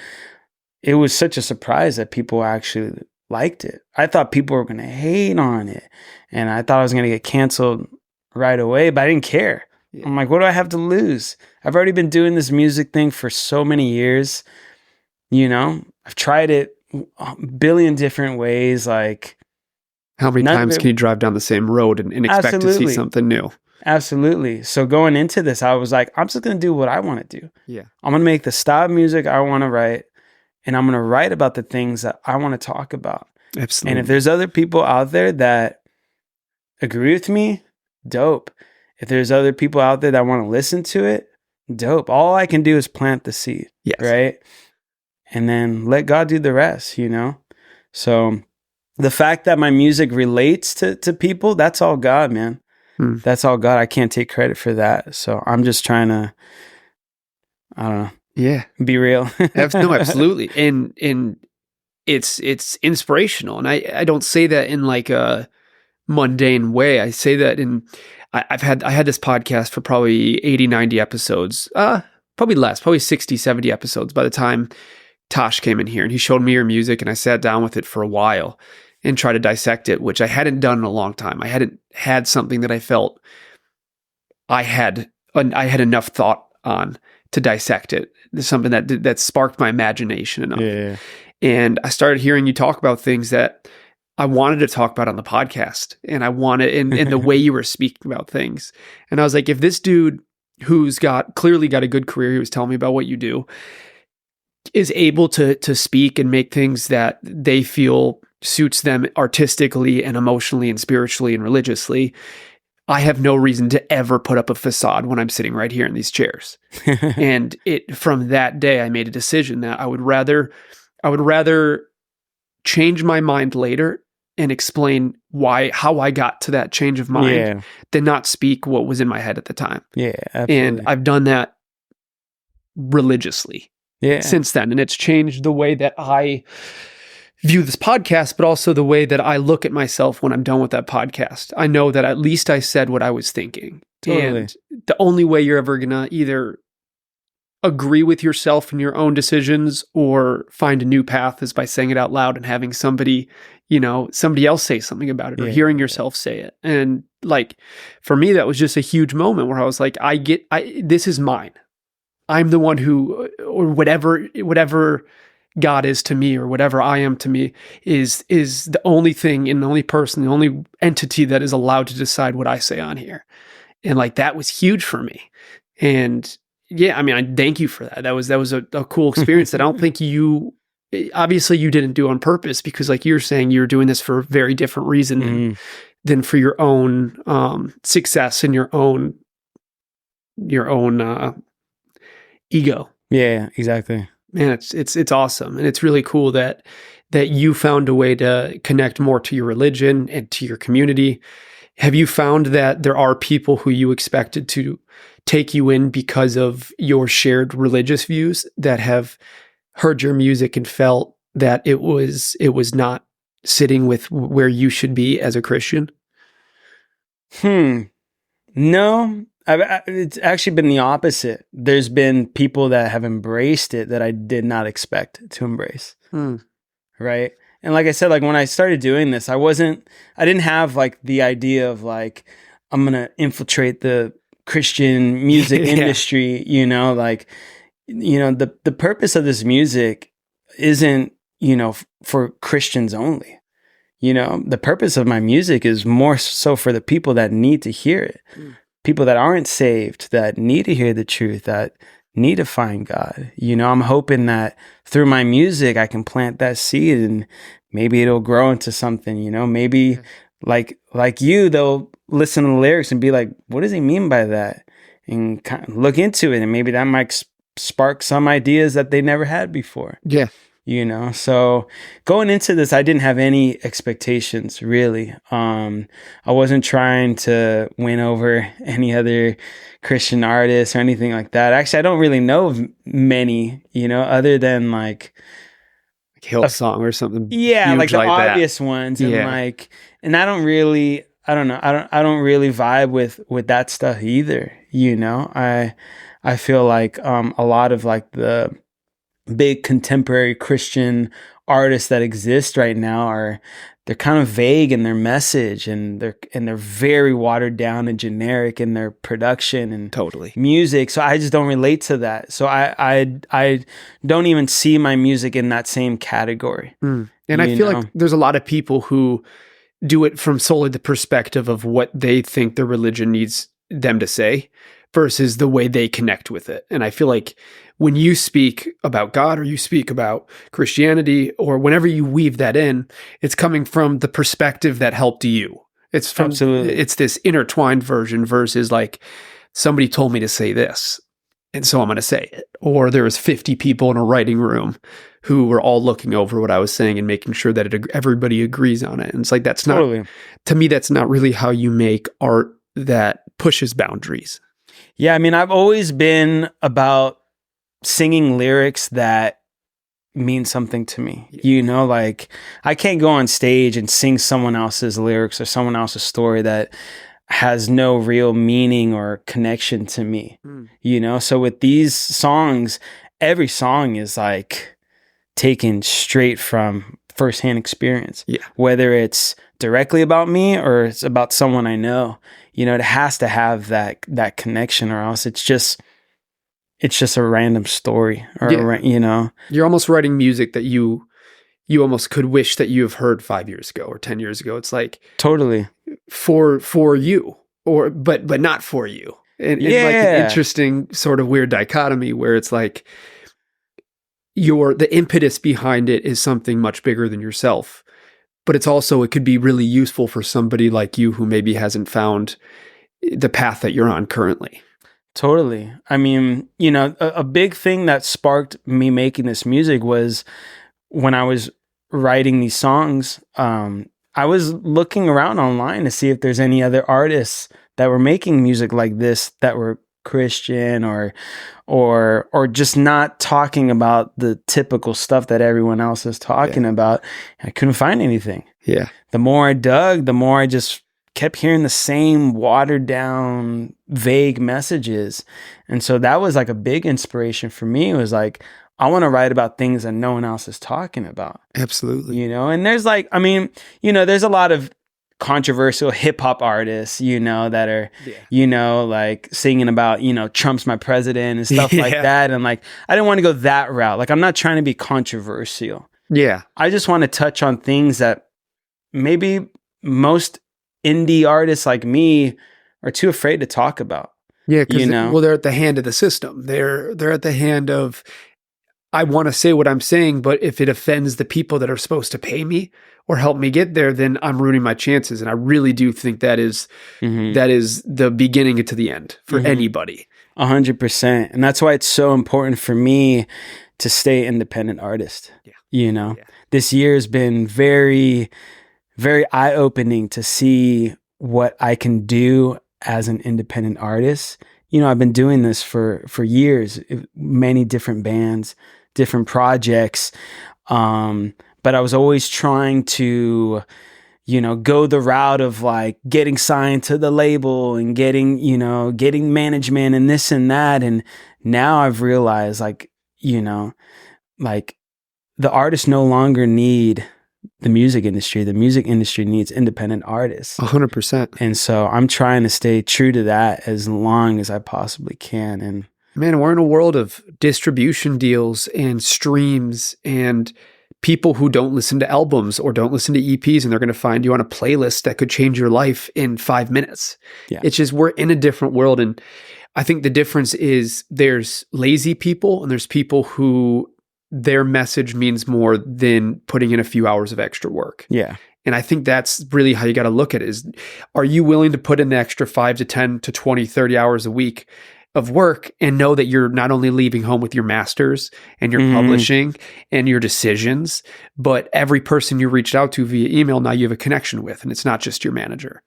it was such a surprise that people actually liked it. I thought people were going to hate on it, and I thought I was going to get canceled right away, but I didn't care. Yeah. I'm like, what do I have to lose? I've already been doing this music thing for so many years. I've tried it a billion different ways. Like, how many times can you drive down the same road and expect to see something new? Absolutely. So going into this, I was like, I'm just going to do what I want to do. Yeah. I'm going to make the style of music I want to write, and I'm going to write about the things that I want to talk about. Absolutely. And if there's other people out there that agree with me, dope. If there's other people out there that want to listen to it, dope. All I can do is plant the seed, yes. Right? And then let God do the rest, So the fact that my music relates to people, that's all God, man. That's all God. I can't take credit for that. So I'm just trying to, I don't know. Yeah. Be real. No, absolutely. And it's inspirational. And I don't say that in like a mundane way. I say that I had this podcast for probably 80, 90 episodes, probably less, probably 60, 70 episodes by the time Tosh came in here, and he showed me your music, and I sat down with it for a while and tried to dissect it, which I hadn't done in a long time. I hadn't had something that I felt I had enough thought on to dissect it. There's something that sparked my imagination enough. Yeah. And I started hearing you talk about things that I wanted to talk about on the podcast, and I wanted in the way you were speaking about things. And I was like, if this dude who's clearly got a good career, he was telling me about what you do, is able to speak and make things that they feel suits them artistically and emotionally and spiritually and religiously, I have no reason to ever put up a facade when I'm sitting right here in these chairs. And from that day, I made a decision that I would rather change my mind later and explain how I got to that change of mind than not speak what was in my head at the time. Yeah, absolutely. And I've done that religiously Yeah. since then. And it's changed the way that I view this podcast, but also the way that I look at myself when I'm done with that podcast. I know that at least I said what I was thinking. Totally. And the only way you're ever going to either agree with yourself and your own decisions or find a new path is by saying it out loud and having somebody else say something about it or hearing yourself say it. And like, for me, that was just a huge moment where I was like, this is mine. I'm the one who, or whatever God is to me, or whatever I am to me, is the only thing and the only person, the only entity that is allowed to decide what I say on here. And like, that was huge for me. And yeah, I mean, I thank you for that. That was a cool experience that I don't think obviously you didn't do on purpose, because like you're saying, you're doing this for a very different reason than for your own success and your own ego. Yeah, exactly. Man, it's awesome. And it's really cool that you found a way to connect more to your religion and to your community. Have you found that there are people who you expected to take you in because of your shared religious views that have heard your music and felt that it was not sitting with where you should be as a Christian? No, it's actually been the opposite. There's been people that have embraced it that I did not expect to embrace. Right. And like I said, like when I started doing this, I didn't have like the idea of like, I'm going to infiltrate the Christian music industry, like, the purpose of this music isn't, for Christians only. The purpose of my music is more so for the people that need to hear it. People that aren't saved, that need to hear the truth, that need to find God. I'm hoping that through my music, I can plant that seed and maybe it'll grow into something, maybe like you, they'll listen to the lyrics and be like, what does he mean by that? And kind of look into it. And maybe that might spark some ideas that they never had before. Yeah. So going into this, I didn't have any expectations really. I wasn't trying to win over any other Christian artists or anything like that. Actually, I don't really know of many, other than like Hillsong or something. Yeah, like the obvious that. Ones. And and I don't really vibe with that stuff either. I feel like a lot of like the big contemporary Christian artists that exist right now they're kind of vague in their message, and they're very watered down and generic in their production and totally music. So I just don't relate to that. So I don't even see my music in that same category. And I feel like there's a lot of people who do it from solely the perspective of what they think their religion needs them to say versus the way they connect with it. And I feel like when you speak about God or you speak about Christianity, or whenever you weave that in, it's coming from the perspective that helped you. It's from, Absolutely. It's this intertwined version versus like, somebody told me to say this, and so I'm going to say it. Or there was 50 people in a writing room who were all looking over what I was saying and making sure that everybody agrees on it. And it's like, that's not, to me, that's not really how you make art that pushes boundaries. Yeah, I mean, I've always been about singing lyrics that mean something to me. Like I can't go on stage and sing someone else's lyrics or someone else's story that has no real meaning or connection to me. So with these songs, every song is like taken straight from firsthand experience. Whether it's directly about me or it's about someone I know, it has to have that connection, or else it's just a random story, or you're almost writing music that you almost could wish that you have heard 5 years ago or 10 years ago. It's like totally for you, but not for you. And like an interesting sort of weird dichotomy where it's like the impetus behind it is something much bigger than yourself. But it could be really useful for somebody like you who maybe hasn't found the path that you're on currently. Totally. I mean, a big thing that sparked me making this music was when I was writing these songs, I was looking around online to see if there's any other artists that were making music like this that were Christian or just not talking about the typical stuff that everyone else is talking about. I couldn't find anything. Yeah. The more I dug, the more I just kept hearing the same watered down, vague messages. And so that was like a big inspiration for me. It was like, I want to write about things that no one else is talking about. Absolutely. You know, and there's like, I mean, you know, there's a lot of controversial hip hop artists, you know, that are, you know, like singing about, you know, Trump's my president and stuff like that. And like, I didn't want to go that route. Like, I'm not trying to be controversial. Yeah. I just want to touch on things that maybe most indie artists like me are too afraid to talk about. Yeah. Cause you know, they're at the hand of the system. They're at the hand of, I want to say what I'm saying, but if it offends the people that are supposed to pay me or help me get there, then I'm ruining my chances. And I really do think that is the beginning to the end for anybody. 100%. And that's why it's so important for me to stay independent artist. Yeah. You know, this year has been very, very eye-opening to see what I can do as an independent artist. You know, I've been doing this for years, many different bands, different projects. But I was always trying to, you know, go the route of like getting signed to the label and getting management and this and that. And now I've realized, like, you know, like the artists no longer need the music industry. The music industry needs independent artists. 100%. And so I'm trying to stay true to that as long as I possibly can. And man, we're in a world of distribution deals and streams and people who don't listen to albums or don't listen to EPs, and they're going to find you on a playlist that could change your life in 5 minutes. Yeah. It's just, we're in a different world. And I think the difference is there's lazy people and there's people who their message means more than putting in a few hours of extra work. Yeah. And I think that's really how you got to look at it is, are you willing to put in the extra 5 to 10 to 20, 30 hours a week of work and know that you're not only leaving home with your masters and your publishing and your decisions, but every person you reached out to via email, now you have a connection with, and it's not just your manager.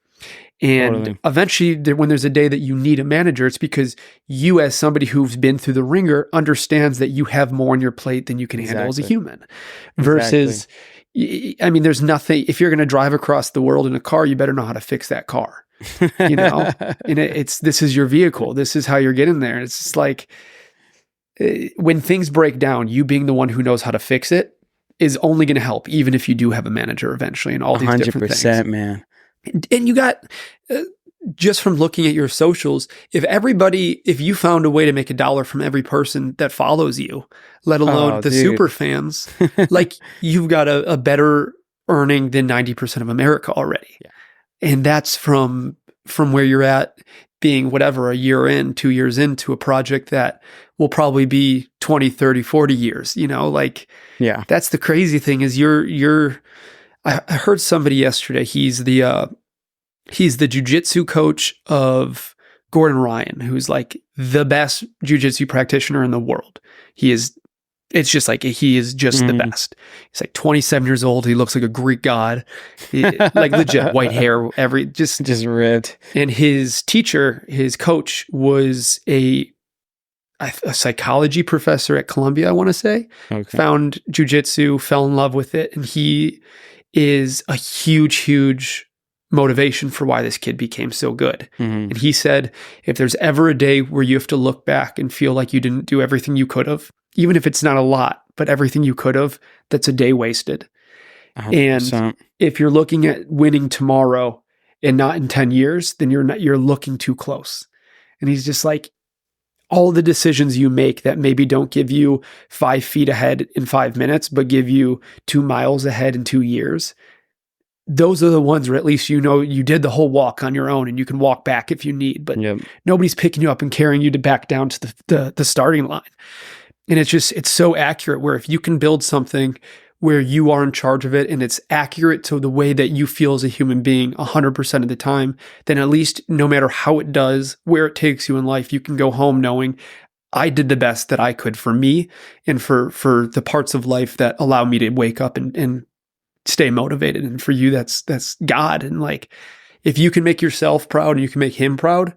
And eventually, when there's a day that you need a manager, it's because you, as somebody who's been through the ringer, understands that you have more on your plate than you can handle as a human. Versus, I mean, there's nothing, if you're going to drive across the world in a car, you better know how to fix that car. You know, and this is your vehicle. This is how you're getting there. It's just like when things break down, you being the one who knows how to fix it is only going to help, even if you do have a manager eventually and all these different things. 100%, man. And you got, just from looking at your socials, if you found a way to make $1 from every person that follows you, let alone the super fans, like you've got a better earning than 90% of America already. Yeah. And that's from where you're at being whatever, a year in, 2 years into a project that will probably be 20, 30, 40 years, you know, like, that's the crazy thing is I heard somebody yesterday, he's the jiu-jitsu coach of Gordon Ryan, who's like the best jiu-jitsu practitioner in the world. It's just like, he is just the best. He's like 27 years old. He looks like a Greek god, like legit white hair, just ripped. And his teacher, his coach was a psychology professor at Columbia, I want to say. Okay. Found jiu-jitsu, fell in love with it. And he is a huge, huge motivation for why this kid became so good. And he said, if there's ever a day where you have to look back and feel like you didn't do everything you could have, even if it's not a lot, but everything you could have, that's a day wasted. 100%. And if you're looking at winning tomorrow and not in 10 years, then you're looking too close. And he's just like, all the decisions you make that maybe don't give you 5 feet ahead in 5 minutes, but give you 2 miles ahead in 2 years, those are the ones where at least you know you did the whole walk on your own and you can walk back if you need, but nobody's picking you up and carrying you back down to the starting line. And it's so accurate where if you can build something where you are in charge of it and it's accurate to the way that you feel as a human being 100% of the time, then at least no matter how it does, where it takes you in life, you can go home knowing I did the best that I could for me and for the parts of life that allow me to wake up and stay motivated. And for you, that's God. And like, if you can make yourself proud and you can make him proud,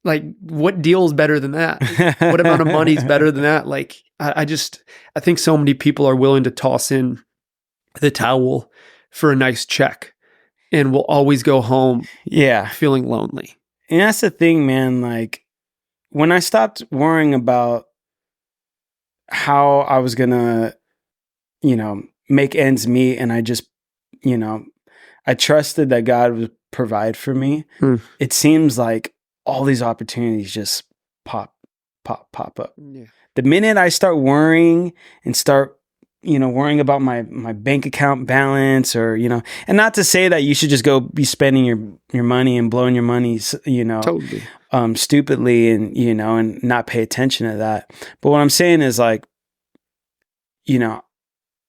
Like, what deal is better than that? What amount of money is better than that? Like, I think so many people are willing to toss in the towel for a nice check and will always go home feeling lonely. And that's the thing, man. Like, when I stopped worrying about how I was going to, make ends meet, and I just, I trusted that God would provide for me, it seems like all these opportunities just pop up. Yeah. The minute I start worrying and start, worrying about my bank account balance, or, and not to say that you should just go be spending your money and blowing your money, Totally. Stupidly, and, and not pay attention to that. But what I'm saying is, like,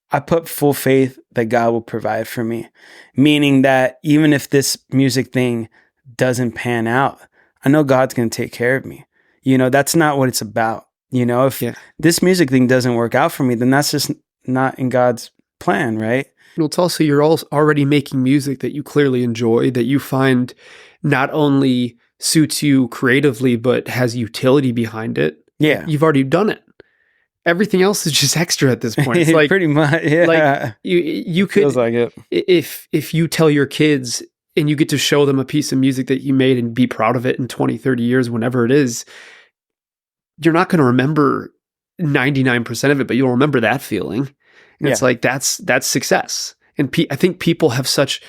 I put full faith that God will provide for me, meaning that even if this music thing doesn't pan out, I know God's going to take care of me. That's not what it's about. If this music thing doesn't work out for me, then that's just not in God's plan, right? Well, it's also, you're already making music that you clearly enjoy, that you find not only suits you creatively, but has utility behind it. Yeah. You've already done it. Everything else is just extra at this point. It's like, pretty much, yeah. Like you could, feels like it. If you tell your kids and you get to show them a piece of music that you made and be proud of it in 20, 30 years, whenever it is, you're not going to remember 99% of it, but you'll remember that feeling. And it's like, that's success. And I think people have such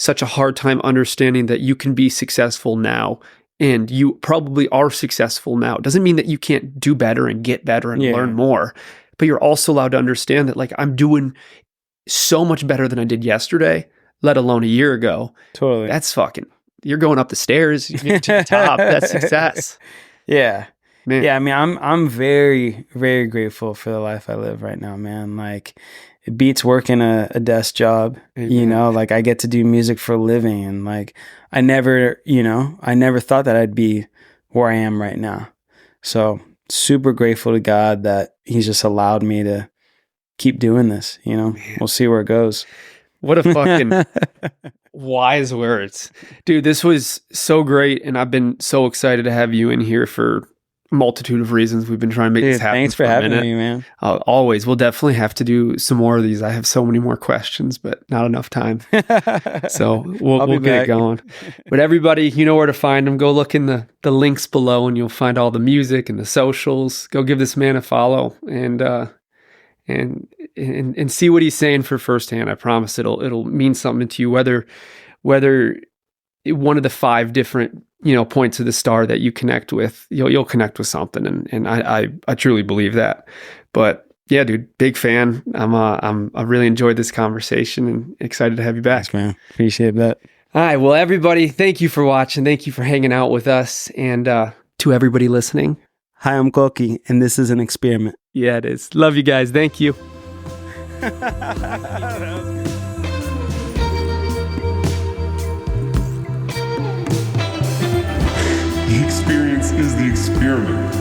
a hard time understanding that you can be successful now, and you probably are successful now. It doesn't mean that you can't do better and get better and learn more, but you're also allowed to understand that, like, I'm doing so much better than I did yesterday, let alone a year ago. Totally. That's you're going up the stairs, you get to the top. That's success. Yeah. Man. Yeah. I mean, I'm very, very grateful for the life I live right now, man. Like, it beats working a desk job, like, I get to do music for a living, and, like, I never thought that I'd be where I am right now. So super grateful to God that he's just allowed me to keep doing this, Man. We'll see where it goes. What a fucking wise words. Dude, this was so great, and I've been so excited to have you in here for a multitude of reasons. We've been trying to make this happen. Thanks for having me, man. Always. We'll definitely have to do some more of these. I have so many more questions, but not enough time. So we'll get it going. But everybody, you know where to find them. Go look in the links below, and you'll find all the music and the socials. Go give this man a follow, and see what he's saying for firsthand. I promise it'll mean something to you, whether one of the 5 different points of the star that you connect with, you'll connect with something, and I truly believe that. But yeah, dude, big fan. I really enjoyed this conversation and excited to have you back. Thanks, man. Appreciate that. All right, well, everybody, thank you for watching. Thank you for hanging out with us, and to everybody listening. Hi, I'm Coqui, and this is an experiment. Yeah, it is. Love you guys. Thank you. The experience is the experiment.